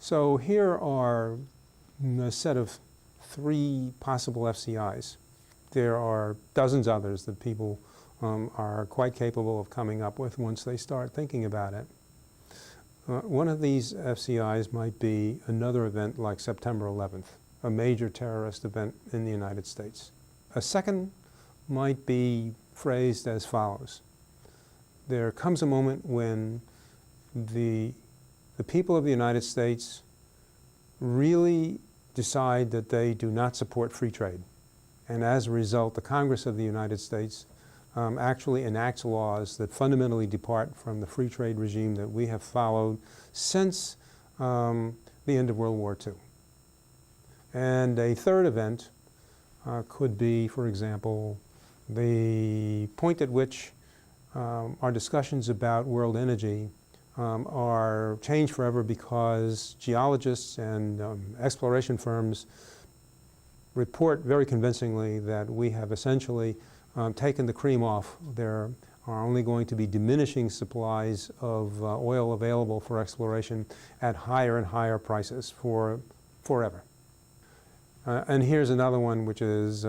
So here are a set of 3 possible FCIs. There are dozens others that people are quite capable of coming up with once they start thinking about it. One of these FCIs might be another event like September 11th, a major terrorist event in the United States. A second might be phrased as follows. There comes a moment when the people of the United States really decide that they do not support free trade. And as a result, the Congress of the United States actually enacts laws that fundamentally depart from the free trade regime that we have followed since the end of World War II. And a third event could be, for example, the point at which our discussions about world energy are changed forever because geologists and exploration firms report very convincingly that we have essentially taken the cream off. There are only going to be diminishing supplies of oil available for exploration at higher and higher prices for forever. And here's another one which is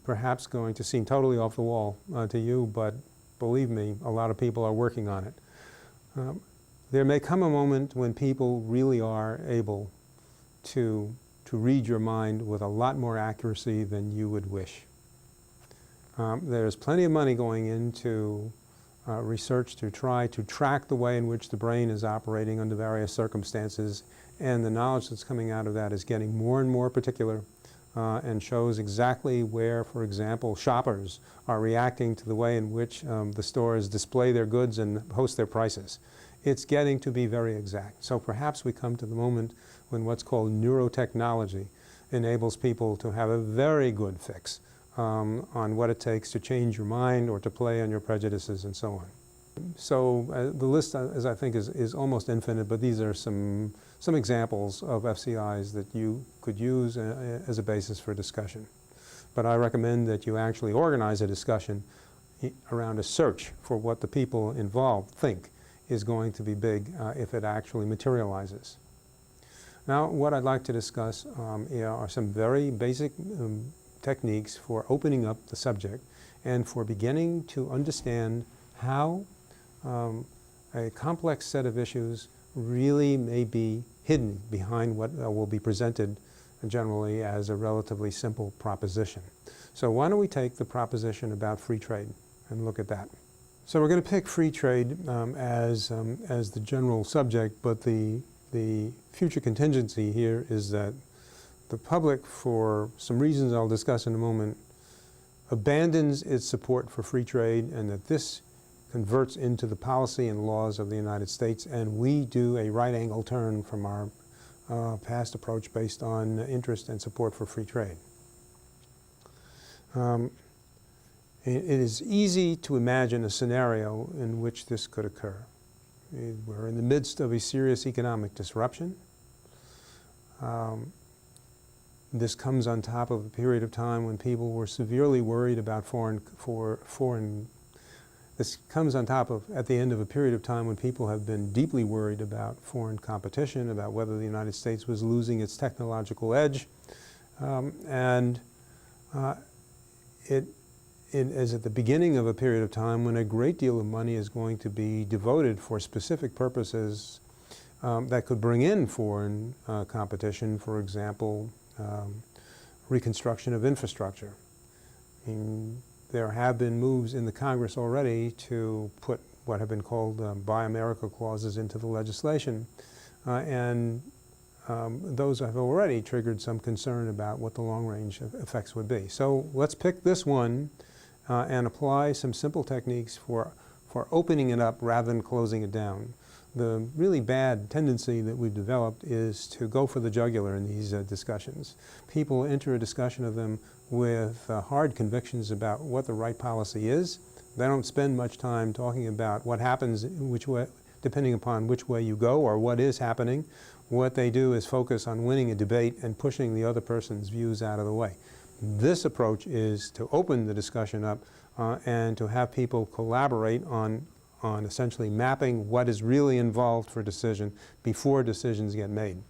perhaps going to seem totally off the wall to you, but believe me, a lot of people are working on it. There may come a moment when people really are able to read your mind with a lot more accuracy than you would wish. There's plenty of money going into research to try to track the way in which the brain is operating under various circumstances, and the knowledge that's coming out of that is getting more and more particular and shows exactly where, for example, shoppers are reacting to the way in which the stores display their goods and post their prices. It's getting to be very exact. So perhaps we come to the moment when what's called neurotechnology enables people to have a very good fix on what it takes to change your mind or to play on your prejudices and so on. So the list, as I think, is almost infinite, but these are some examples of FCIs that you could use as a basis for discussion. But I recommend that you actually organize a discussion around a search for what the people involved think is going to be big if it actually materializes. Now, what I'd like to discuss are some very basic techniques for opening up the subject and for beginning to understand how a complex set of issues really may be hidden behind what will be presented generally as a relatively simple proposition. So why don't we take the proposition about free trade and look at that. So we're going to pick free trade as the general subject, but the future contingency here is that the public, for some reasons I'll discuss in a moment, abandons its support for free trade, and that this converts into the policy and laws of the United States, and we do a right-angle turn from our past approach based on interest and support for free trade. It is easy to imagine a scenario in which this could occur. We're in the midst of a serious economic disruption. This comes on top of a period of time when people were severely worried about This comes on top of, at the end of a period of time when people have been deeply worried about foreign competition, about whether the United States was losing its technological edge. It is at the beginning of a period of time when a great deal of money is going to be devoted for specific purposes that could bring in foreign competition, for example, reconstruction of infrastructure. There have been moves in the Congress already to put what have been called Buy America clauses into the legislation, and those have already triggered some concern about what the long-range effects would be. So let's pick this one and apply some simple techniques for opening it up rather than closing it down. The really bad tendency that we've developed is to go for the jugular in these discussions. People enter a discussion of them with hard convictions about what the right policy is. They don't spend much time talking about what happens which way, depending upon which way you go or what is happening. What they do is focus on winning a debate and pushing the other person's views out of the way. This approach is to open the discussion up and to have people collaborate on essentially mapping what is really involved for decision before decisions get made.